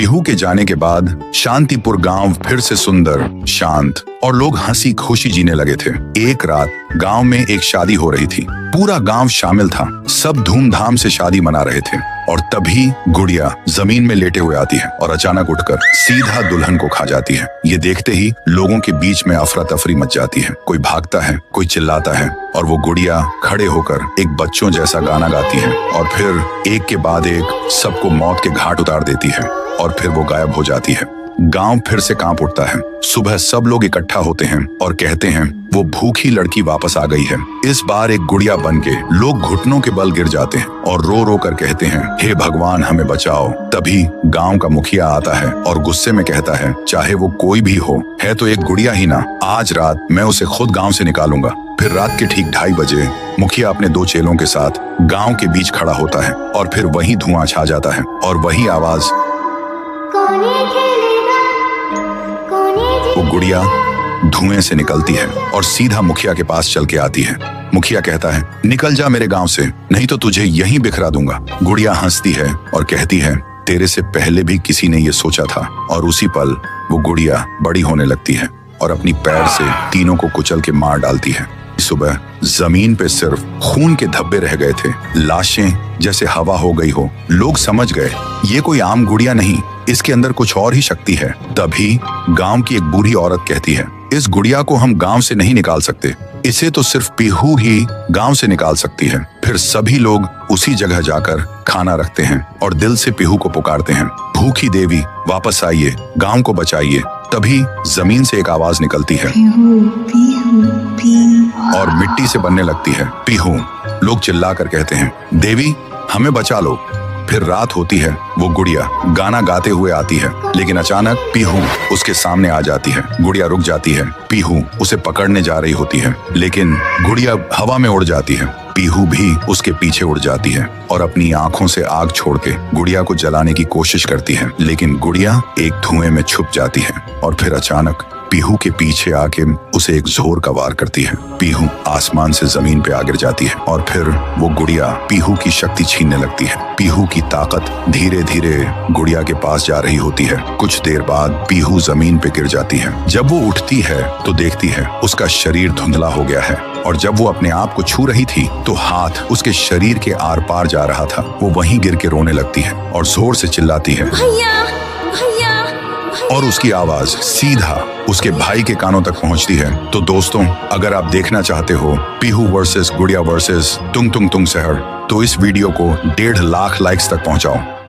पीहू के जाने के बाद शांतिपुर गांव फिर से सुंदर, शांत और लोग हंसी खुशी जीने लगे थे। एक रात गांव में एक शादी हो रही थी। पूरा गांव शामिल था। सब धूमधाम से शादी मना रहे थे और तभी गुड़िया जमीन में लेटे हुए आती है और अचानक उठकर सीधा दुल्हन को खा जाती है। ये देखते ही लोगों के बीच में अफरा तफरी मच जाती है। कोई भागता है, कोई चिल्लाता है और वो गुड़िया खड़े होकर एक बच्चों जैसा गाना गाती है और फिर एक के बाद एक सबको मौत के घाट उतार देती है और फिर वो गायब हो जाती है। गांव फिर से कांप उठता है। सुबह सब लोग इकट्ठा होते हैं और कहते हैं वो भूखी लड़की वापस आ गई है। इस बार एक गुड़िया बनके लोग घुटनों के बल गिर जाते हैं और रो रो कर कहते हैं, हे भगवान हमें बचाओ। तभी गांव का मुखिया आता है और गुस्से में कहता है, चाहे वो कोई भी हो, है तो एक गुड़िया ही ना, आज रात मैं उसे खुद गांव से निकालूंगा। फिर रात के ठीक 2:30 बजे मुखिया अपने 2 चेलों के साथ गांव के बीच खड़ा होता है और फिर वही धुआं छा जाता है और वही आवाज, वो गुड़िया धुएं से निकलती है और सीधा मुखिया के पास चल के आती है। मुखिया कहता है, निकल जा मेरे गांव से, नहीं तो तुझे यहीं बिखरा दूंगा। गुड़िया हंसती है और कहती है, तेरे से पहले भी किसी ने ये सोचा था। और उसी पल वो गुड़िया बड़ी होने लगती है और अपनी पैर से तीनों को कुचल के मार डालती है। सुबह जमीन पे सिर्फ खून के धब्बे रह गए थे, लाशें जैसे हवा हो गई हो। लोग समझ गए ये कोई आम गुड़िया नहीं, इसके अंदर कुछ और ही शक्ति है। तभी गांव की एक बूढ़ी औरत कहती है, इस गुड़िया को हम गांव से नहीं निकाल सकते, इसे तो सिर्फ पीहू ही गांव से निकाल सकती है। फिर सभी लोग उसी जगह जाकर खाना रखते हैं और दिल से पीहू को पुकारते हैं, भूखी देवी वापस आइए, गांव को बचाइए। तभी जमीन से एक आवाज निकलती है और मिट्टी से बनने लगती है, पीहू। लोग चिल्लाकर कहते हैं, देवी हमें बचा लो। फिर रात होती है। वो गुड़िया गाना गाते हुए आती है, लेकिन अचानक पीहू उसके सामने आ जाती है। गुड़िया रुक जाती है। पीहू उसे पकड़ने जा रही होती है, लेकिन गुड़िया हवा में उड़ जाती है। पीहू भी उसके पीछे उड़ जाती है और अपनी आंखों से आग छोड़ के गुड़िया को जलाने की कोशिश करती है, लेकिन गुड़िया एक धुएं में छुप जाती है और फिर अचानक पीहू के पीछे आके उसे एक जोर का वार करती है। पीहू आसमान से जमीन पे आ गिर जाती है और फिर वो गुड़िया पीहू की शक्ति छीनने लगती है। पीहू की ताकत धीरे धीरे गुड़िया के पास जा रही होती है। कुछ देर बाद पीहू जमीन पे गिर जाती है। जब वो उठती है तो देखती है उसका शरीर धुंधला हो गया है और जब वो अपने आप को छू रही थी तो हाथ उसके शरीर के आर पार जा रहा था। वो वहीं गिर के रोने लगती है और जोर से चिल्लाती है, भैया भैया। और उसकी आवाज सीधा उसके भाई के कानों तक पहुंचती है। तो दोस्तों, अगर आप देखना चाहते हो पीहू वर्सेस गुड़िया वर्सेस तुंग तुंग तुंग सहर, तो इस वीडियो को 1.5 लाख लाइक्स तक पहुंचाओ।